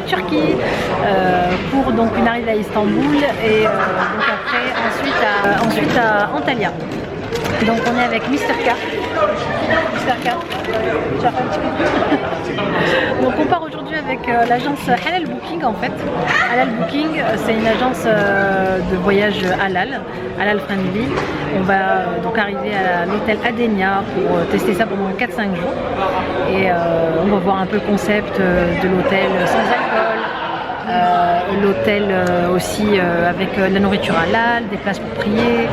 Turquie pour donc une arrivée à Istanbul et donc après ensuite à Antalya. Donc on est avec Mr K. Mr K. Tu as fait un petit coup. Donc on part aujourd'hui avec l'agence Halal Booking en fait. Halal Booking, c'est une agence de voyage halal friendly. On va donc arriver à l'hôtel Adenia pour tester ça pendant 4-5 jours. Et on va voir un peu le concept de l'hôtel sans alcool. L'hôtel aussi avec de la nourriture halal, des places pour prier,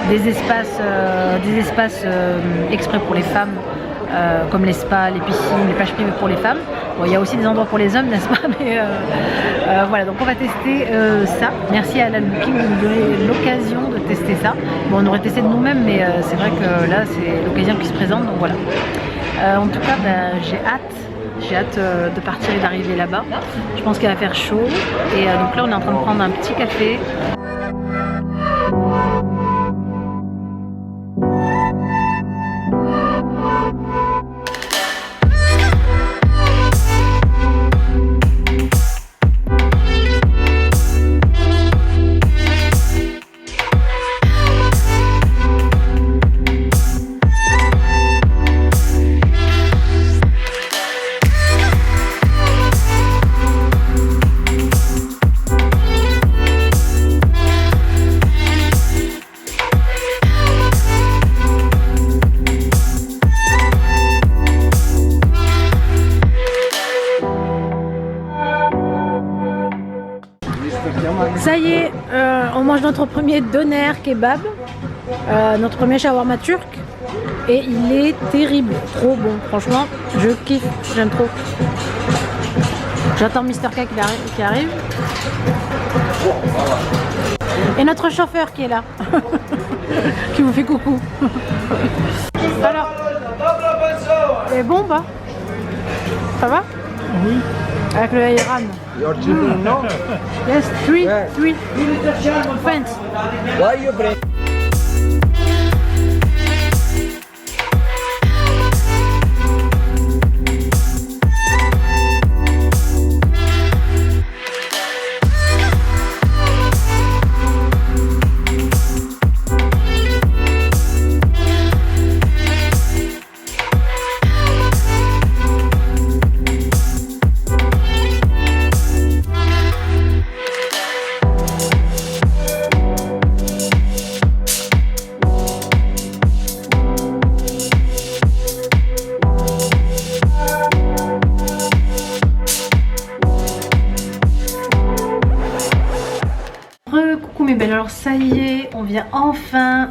des espaces exprès pour les femmes, comme les spas, les piscines, les plages privées pour les femmes. Bon, il y a aussi des endroits pour les hommes, n'est-ce pas? Mais voilà, donc on va tester ça. Merci à Halal Booking de nous donner l'occasion de tester ça. Bon, on aurait testé de nous-mêmes, mais c'est vrai que là, c'est l'occasion qui se présente, donc voilà. En tout cas, j'ai hâte de partir et d'arriver là-bas. Je pense qu'il va faire chaud. Et donc là, on est en train de prendre un petit café. Ça y est, on mange notre premier doner kebab, notre premier shawarma turc, et il est terrible, trop bon, franchement, je kiffe, j'aime trop. J'attends Mr K qui arrive. Et notre chauffeur qui est là, qui vous fait coucou. Alors, c'est bon pas? Ça va? Oui. Avec le Iran. Your children, no? Yes, three friends. Why you bring? Coucou mes belles, alors ça y est, on vient enfin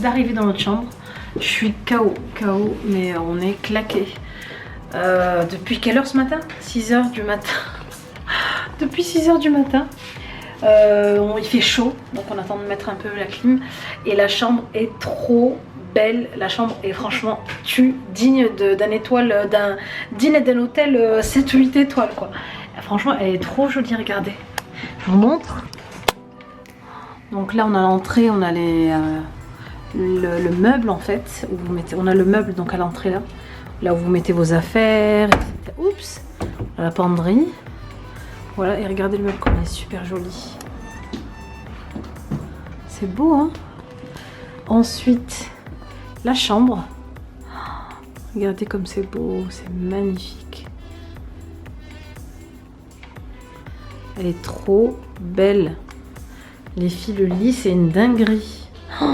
d'arriver dans notre chambre. Je suis KO, mais on est claqué. Depuis quelle heure ce matin? 6 h du matin. Depuis 6 h du matin. Il fait chaud, donc on attend de mettre un peu la clim. Et la chambre est trop belle. La chambre est franchement digne d'un hôtel 7 ou 8 étoiles quoi. Franchement, elle est trop jolie, regardez. Je vous montre. Donc là on a l'entrée, on a le meuble en fait, où vous mettez, on a le meuble donc à l'entrée là où vous mettez vos affaires, etc. Oups, la penderie. Voilà, et regardez le meuble comme il est super joli. C'est beau hein. Ensuite, la chambre. Regardez comme c'est beau, c'est magnifique. Elle est trop belle. Les filles, le lit, c'est une dinguerie. Oh,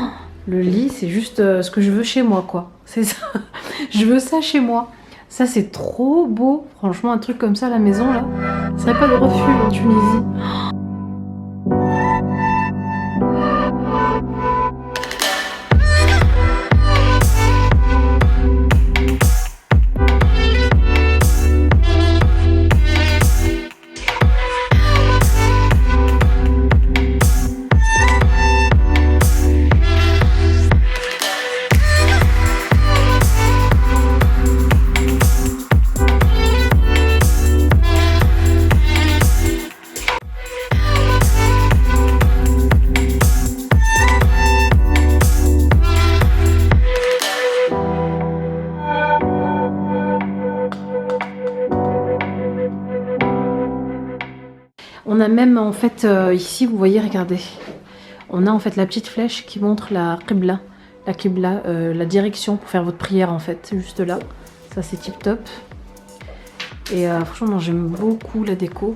le lit, c'est juste ce que je veux chez moi, quoi. C'est ça. Je veux ça chez moi. Ça, c'est trop beau. Franchement, un truc comme ça à la maison, là, ce serait pas de refus en Tunisie. a même en fait ici, vous voyez, regardez. On a en fait la petite flèche qui montre la qibla. La qibla, la direction pour faire votre prière en fait, juste là. Ça c'est tip top. Et franchement, j'aime beaucoup la déco.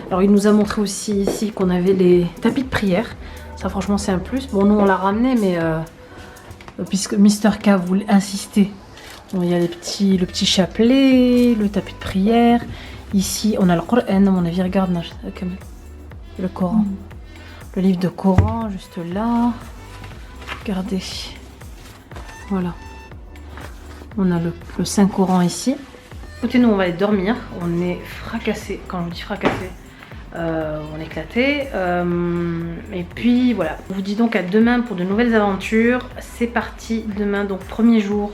Alors il nous a montré aussi ici qu'on avait les tapis de prière. Ça franchement c'est un plus. Bon nous on l'a ramené mais puisque Mister K voulait insister. Bon, il y a le petit chapelet, le tapis de prière. Ici on a le Coran, à mon avis, regarde le Coran. Le livre de Coran juste là. Regardez. Voilà. On a le Saint-Coran ici. Écoutez, nous on va aller dormir. On est fracassés. Quand je vous dis fracassés, on est éclaté. Et puis voilà. On vous dis donc à demain pour de nouvelles aventures. C'est parti demain, donc premier jour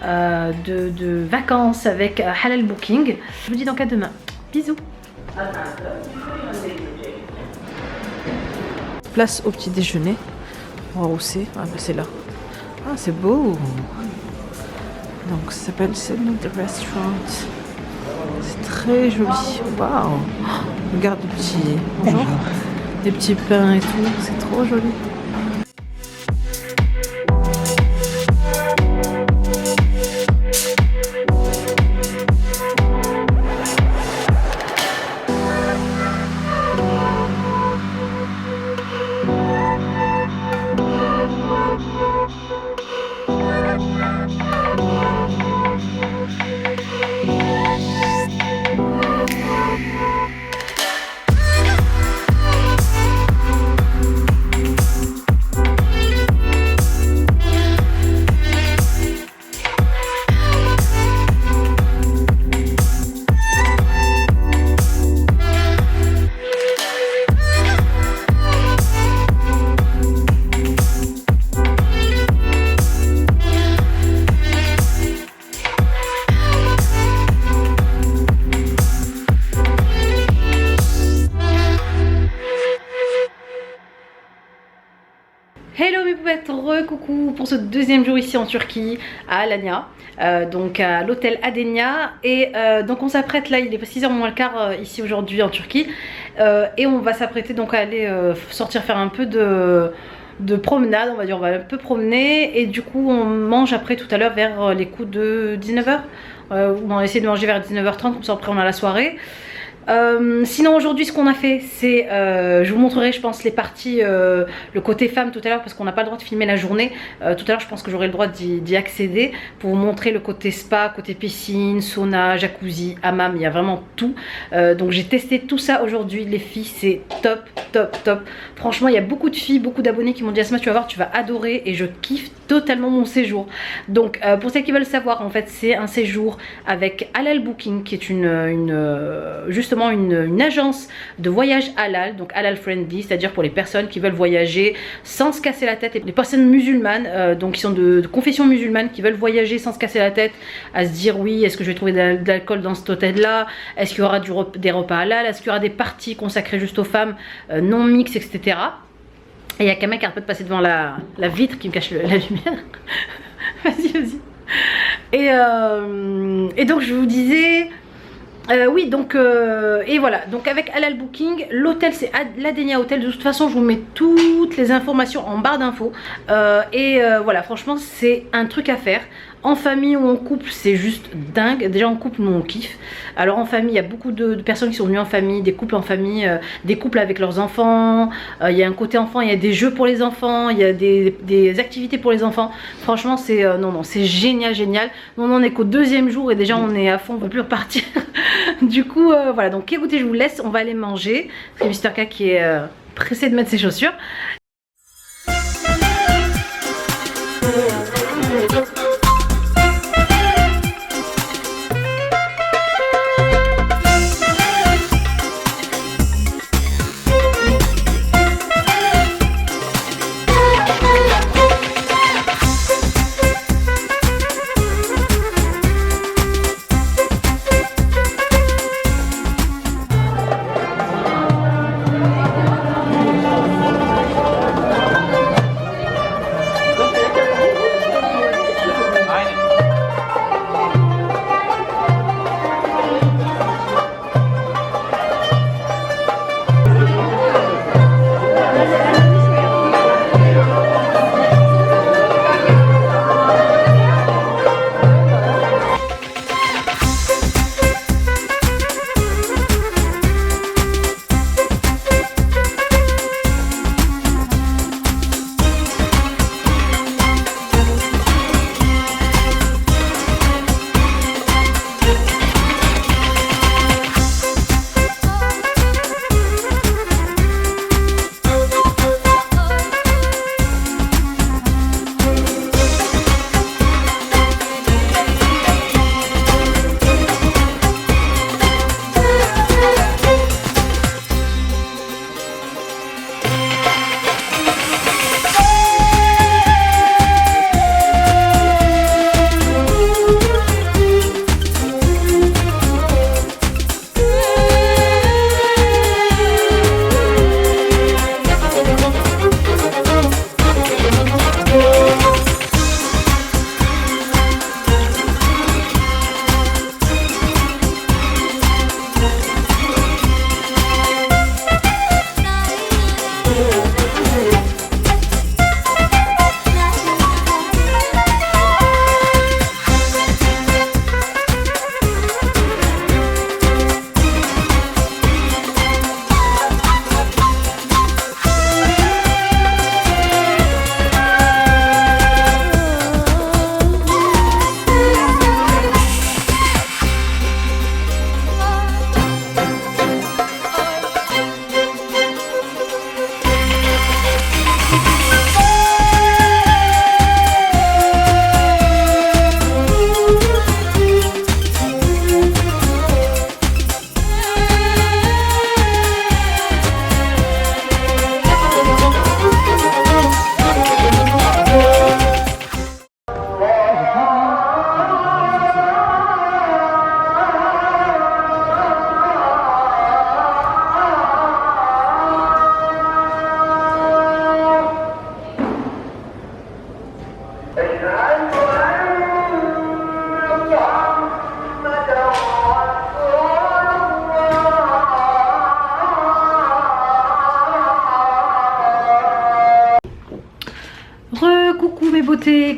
de vacances avec Halal Booking. Je vous dis donc à demain. Bisous. Place au petit déjeuner. On va où c'est? Ah ben c'est là. Ah c'est beau. Donc ça s'appelle The Restaurant. C'est très joli. Waouh. Regarde des petits pains et tout. C'est trop joli. Hello mes poupettes, coucou pour ce deuxième jour ici en Turquie à Alanya, donc à l'hôtel Adenia. Et donc on s'apprête là, il est 6h moins le quart ici aujourd'hui en Turquie, et on va s'apprêter donc à aller sortir faire un peu de promenade, on va dire. On va un peu promener et du coup on mange après tout à l'heure vers les coups de 19h. On va essayer de manger vers 19h30, comme ça après on a la soirée. Sinon aujourd'hui ce qu'on a fait c'est, je vous montrerai je pense les parties, le côté femme tout à l'heure parce qu'on n'a pas le droit de filmer la journée. Tout à l'heure je pense que j'aurai le droit d'y accéder pour vous montrer le côté spa, côté piscine, sauna, jacuzzi, hammam, il y a vraiment tout. Donc j'ai testé tout ça aujourd'hui les filles, c'est top top top. Franchement il y a beaucoup de filles, beaucoup d'abonnés qui m'ont dit Asma tu vas voir, tu vas adorer, et je kiffe totalement mon séjour. Donc pour celles qui veulent savoir, en fait c'est un séjour avec Halal Booking qui est justement une agence de voyage halal, donc halal friendly, c'est-à-dire pour les personnes qui veulent voyager sans se casser la tête, et les personnes musulmanes, donc qui sont de confession musulmane, qui veulent voyager sans se casser la tête à se dire oui, est-ce que je vais trouver de l'alcool dans cet hôtel là, est-ce qu'il y aura des repas halal, est-ce qu'il y aura des parties consacrées juste aux femmes, non mixtes, etc. Et il y a quelqu'un qui arrête pas de passer devant la vitre qui me cache la lumière. Vas-y, vas-y. Et donc je vous disais... oui donc et voilà, donc avec Halal Booking, l'hôtel c'est l'Adenia Hotel. De toute façon je vous mets toutes les informations en barre d'infos, voilà, franchement c'est un truc à faire. En famille ou en couple c'est juste dingue. Déjà en couple nous on kiffe. Alors en famille il y a beaucoup de personnes qui sont venues en famille, des couples en famille, des couples avec leurs enfants, il y a un côté enfant, il y a des jeux pour les enfants, il y a des activités pour les enfants. Franchement c'est non c'est génial. Nous on est qu'au deuxième jour et déjà on est à fond, on ne peut plus repartir. Du coup voilà, donc écoutez je vous laisse, on va aller manger. C'est Mister K qui est pressé de mettre ses chaussures.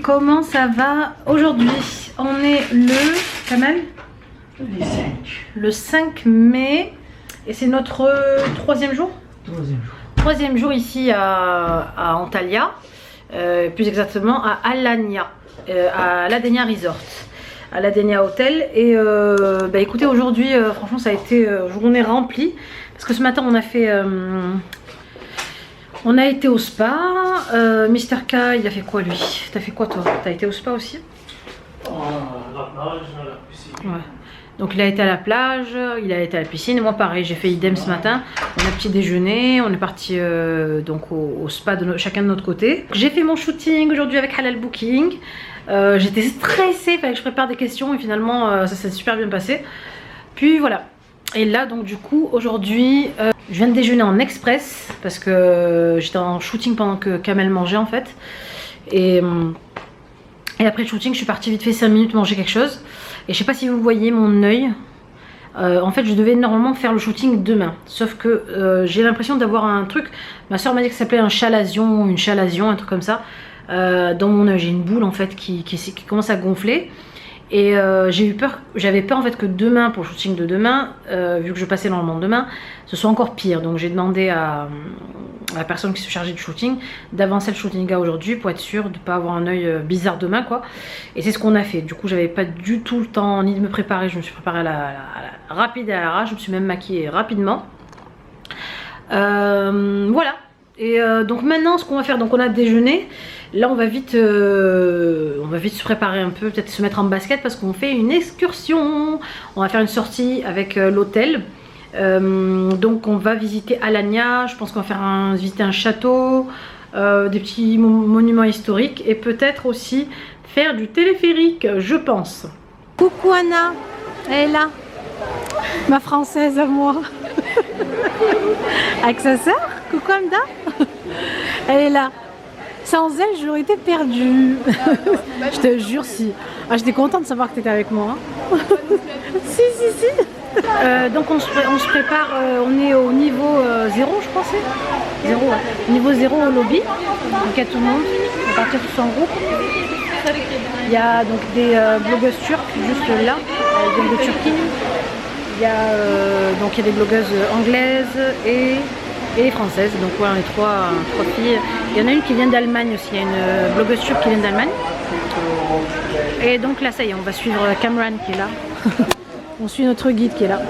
comment ça va aujourd'hui? On est le, quand même, le 5 mai et c'est notre troisième jour. Troisième jour ici à Antalya, plus exactement à Alanya, à l'Adenia Resort, à l'Adenia Hotel. Et bah écoutez, aujourd'hui, franchement, ça a été journée remplie parce que ce matin, on a été au spa. Mister K, il a fait quoi lui? T'as fait quoi toi? T'as été au spa aussi? La plage, la piscine. Ouais. Donc il a été à la plage, il a été à la piscine. Moi pareil, j'ai fait idem ce matin. On a petit déjeuner, on est parti donc au spa de chacun de notre côté. J'ai fait mon shooting aujourd'hui avec Halal Booking. J'étais stressée, il fallait que je prépare des questions et finalement ça s'est super bien passé. Puis voilà. Et là donc du coup aujourd'hui je viens de déjeuner en express parce que j'étais en shooting pendant que Kamel mangeait en fait. Et après le shooting je suis partie vite fait 5 minutes manger quelque chose. Et je sais pas si vous voyez mon œil. En fait je devais normalement faire le shooting demain. Sauf que j'ai l'impression d'avoir un truc. Ma soeur m'a dit que ça s'appelait un chalazion, une chalazion, un truc comme ça. Dans mon œil j'ai une boule en fait qui commence à gonfler. Et j'ai eu peur, j'avais peur en fait que demain, pour le shooting de demain, vu que je passais normalement demain, ce soit encore pire. Donc j'ai demandé à la personne qui se chargeait du shooting d'avancer le shooting à aujourd'hui pour être sûr de ne pas avoir un œil bizarre demain quoi. Et c'est ce qu'on a fait. Du coup j'avais pas du tout le temps ni de me préparer, je me suis préparée à la rapide et à l'arrache, je me suis même maquillée rapidement. Voilà. Et donc maintenant ce qu'on va faire, donc on a déjeuné. Là on va vite se préparer un peu, peut-être se mettre en basket parce qu'on fait une excursion. On va faire une sortie avec l'hôtel. Donc on va visiter Alanya. Je pense qu'on va faire visiter un château, des petits monuments historiques et peut-être aussi faire du téléphérique, je pense. Coucou Anna, elle est là, ma française à moi. Avec sa soeur, coucou Amda. Elle est là. Sans elle, j'aurais été perdue. Je te jure, si. Ah, j'étais contente de savoir que tu étais avec moi. Hein. Si. Donc on se prépare, on est au niveau 0, je pensais. 0, ouais. Niveau 0 au lobby. Donc il y a tout le monde. On va partir tous en groupe. Il y a donc des blogueuses turques juste là. Elles viennent de Turquie. Il y a des blogueuses anglaises et françaises, donc voilà, on est trois filles. Il y en a une qui vient d'Allemagne aussi, il y a une blogueuse turque qui vient d'Allemagne. Et donc là ça y est, on va suivre Kamran qui est là. On suit notre guide qui est là.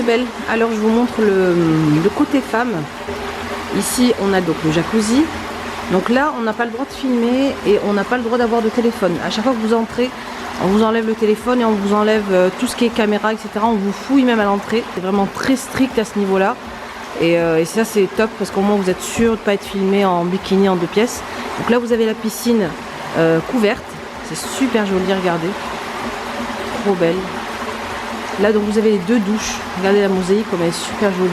Belle. Alors je vous montre le côté femme. Ici on a donc le jacuzzi. Donc là on n'a pas le droit de filmer et on n'a pas le droit d'avoir de téléphone. À chaque fois que vous entrez, on vous enlève le téléphone et on vous enlève tout ce qui est caméra, etc. On vous fouille même à l'entrée. C'est vraiment très strict à ce niveau là. Et ça c'est top parce qu'au moins vous êtes sûr de ne pas être filmé en bikini en 2 pièces. Donc là vous avez la piscine couverte. C'est super joli, regardez. trop belle. Là donc vous avez les 2 douches. Regardez la mosaïque comme elle est super jolie.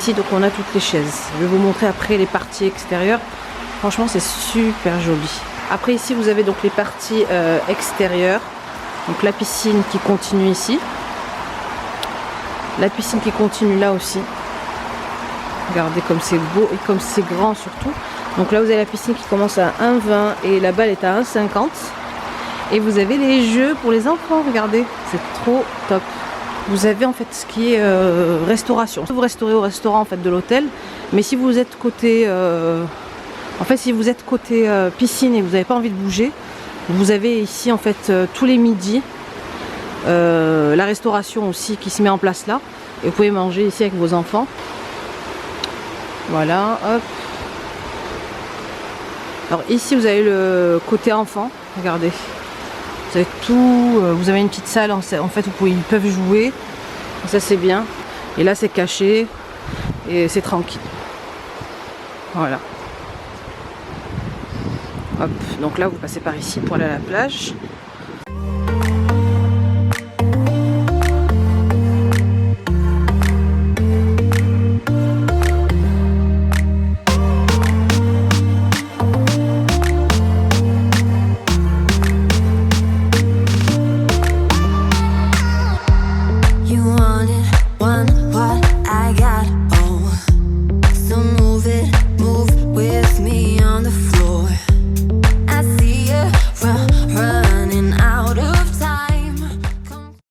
Ici donc on a toutes les chaises. Je vais vous montrer après les parties extérieures. Franchement c'est super joli. Après ici vous avez donc les parties extérieures. Donc la piscine qui continue ici. La piscine qui continue là aussi. Regardez comme c'est beau et comme c'est grand surtout. Donc là vous avez la piscine qui commence à 1,20 et la balle est à 1,50. Et vous avez les jeux pour les enfants, regardez. C'est trop top. Vous avez en fait ce qui est restauration. Vous restaurez au restaurant en fait de l'hôtel. Mais si vous êtes côté si vous êtes côté piscine et vous n'avez pas envie de bouger, vous avez ici en fait tous les midis la restauration aussi qui se met en place là. Et vous pouvez manger ici avec vos enfants. Voilà, hop. Alors ici vous avez le côté enfant, regardez. Vous avez tout, vous avez une petite salle en fait où ils peuvent jouer. Ça c'est bien. Et là c'est caché et c'est tranquille. Voilà. Hop, donc là vous passez par ici pour aller à la plage.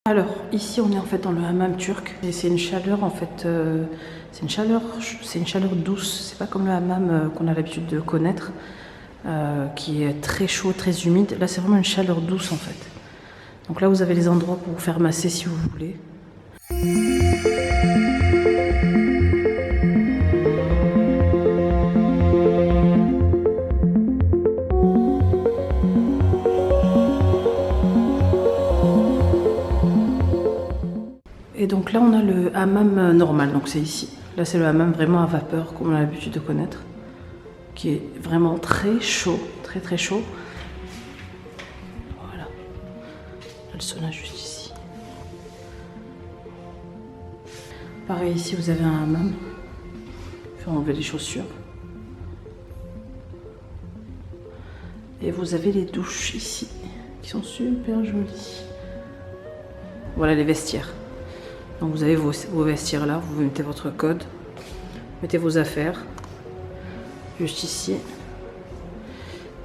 Alors ici on est en fait dans le hammam turc et c'est une chaleur en fait, c'est une chaleur douce, c'est pas comme le hammam qu'on a l'habitude de connaître qui est très chaud, très humide. Là c'est vraiment une chaleur douce en fait. Donc là vous avez les endroits pour vous faire masser si vous voulez. Et donc là on a le hammam normal, donc c'est ici. Là c'est le hammam vraiment à vapeur comme on a l'habitude de connaître, qui est vraiment très chaud, très très chaud. Voilà, le sauna juste ici. Pareil ici vous avez un hammam, il faut enlever les chaussures. Et vous avez les douches ici, qui sont super jolies. Voilà les vestiaires. Donc vous avez vos vestiaires là, vous mettez votre code, mettez vos affaires, juste ici.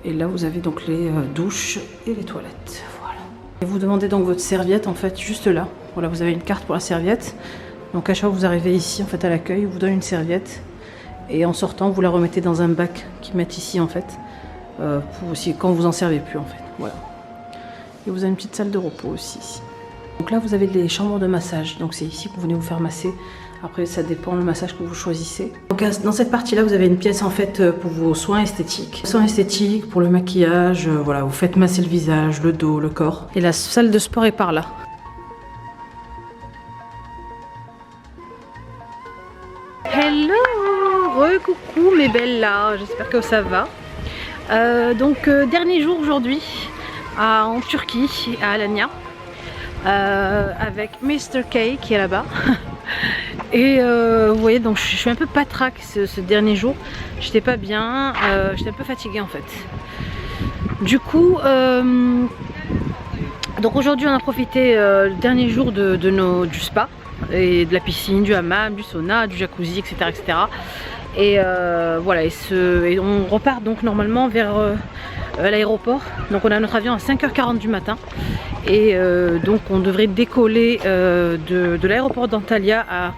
Et là vous avez donc les douches et les toilettes, voilà. Et vous demandez donc votre serviette en fait juste là. Voilà, vous avez une carte pour la serviette. Donc à chaque fois que vous arrivez ici en fait à l'accueil, ils vous donnent une serviette. Et en sortant, vous la remettez dans un bac qu'ils mettent ici en fait, pour aussi quand vous en servez plus en fait, voilà. Et vous avez une petite salle de repos aussi ici. Donc là vous avez les chambres de massage, donc c'est ici que vous venez vous faire masser. Après ça dépend le massage que vous choisissez. Donc dans cette partie là vous avez une pièce en fait pour vos soins esthétiques. Soins esthétiques, pour le maquillage, voilà, vous faites masser le visage, le dos, le corps. Et la salle de sport est par là. Hello, coucou mes belles là, j'espère que ça va. Dernier jour aujourd'hui en Turquie, à Alanya. Avec Mr. K qui est là-bas. Et vous voyez, donc je suis un peu patraque ce dernier jour. J'étais pas bien, j'étais un peu fatiguée en fait. Du coup, donc aujourd'hui on a profité le dernier jour du spa et de la piscine, du hammam, du sauna, du jacuzzi, etc. etc. Et voilà, et on repart donc normalement vers l'aéroport. Donc on a notre avion à 5h40 du matin. Et donc on devrait décoller de l'aéroport d'Antalya à...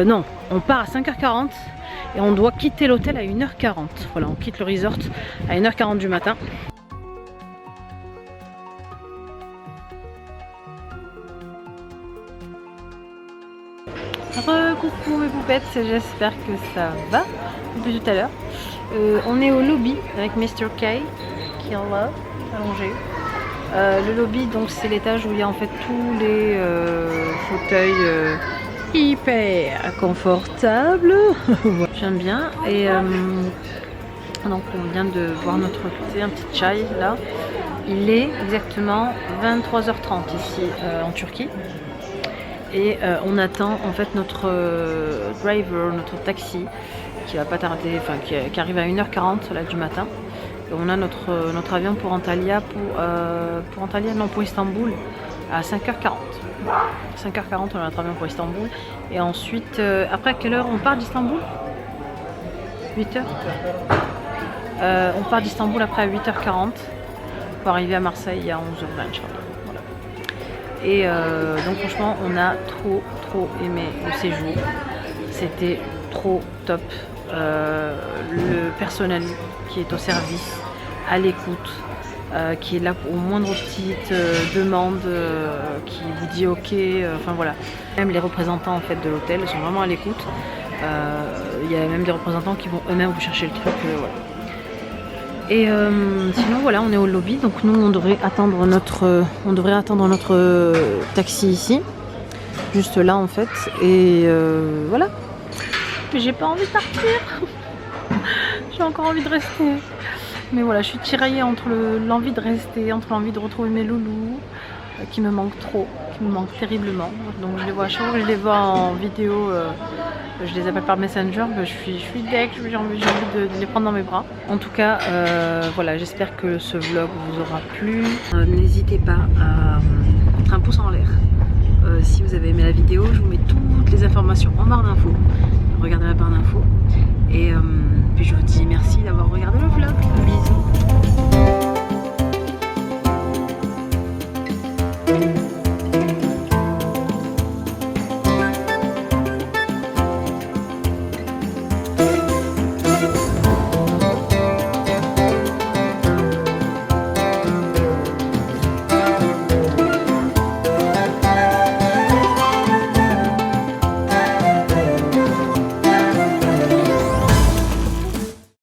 non, on part à 5h40 et on doit quitter l'hôtel à 1h40. Voilà, on quitte le resort à 1h40 du matin. Coucou mes poupettes, j'espère que ça va depuis tout à l'heure. On est au lobby avec Mr. K qui est là, allongé. Le lobby, donc c'est l'étage où il y a en fait tous les fauteuils hyper confortables. J'aime bien. Et donc on vient de boire notre thé, un petit chai là. Il est exactement 23h30 ici en Turquie. Et on attend en fait notre driver, notre taxi qui va pas tarder, enfin qui arrive à 1h40 là, du matin. Et on a notre avion pour Antalya, pour Istanbul à 5h40. 5h40 on a notre avion pour Istanbul. Et ensuite, après à quelle heure on part d'Istanbul? 8h. On part d'Istanbul après à 8h40 pour arriver à Marseille à 11h20. Voilà. Et donc franchement on a trop aimé le séjour. C'était trop top. Le personnel qui est au service, à l'écoute, qui est là aux moindres petites demandes, qui vous dit ok, enfin voilà. Même les représentants en fait de l'hôtel sont vraiment à l'écoute. Il y a même des représentants qui vont eux-mêmes vous chercher le truc. Voilà. Et sinon voilà, on est au lobby, donc nous on devrait attendre notre taxi ici, juste là en fait. Et voilà. Mais j'ai pas envie de partir. J'ai encore envie de rester. Mais voilà, je suis tiraillée entre l'envie de rester, entre l'envie de retrouver mes loulous, qui me manquent trop, qui me manquent terriblement. Donc je les vois à chaque fois que je les vois en vidéo, je les appelle par Messenger, je suis deg, j'ai envie de les prendre dans mes bras. En tout cas, voilà, j'espère que ce vlog vous aura plu. N'hésitez pas à mettre un pouce en l'air. Si vous avez aimé la vidéo, je vous mets toutes les informations en barre d'infos. Regardez la barre d'infos. Et puis je vous dis merci d'avoir regardé le vlog. Bisous.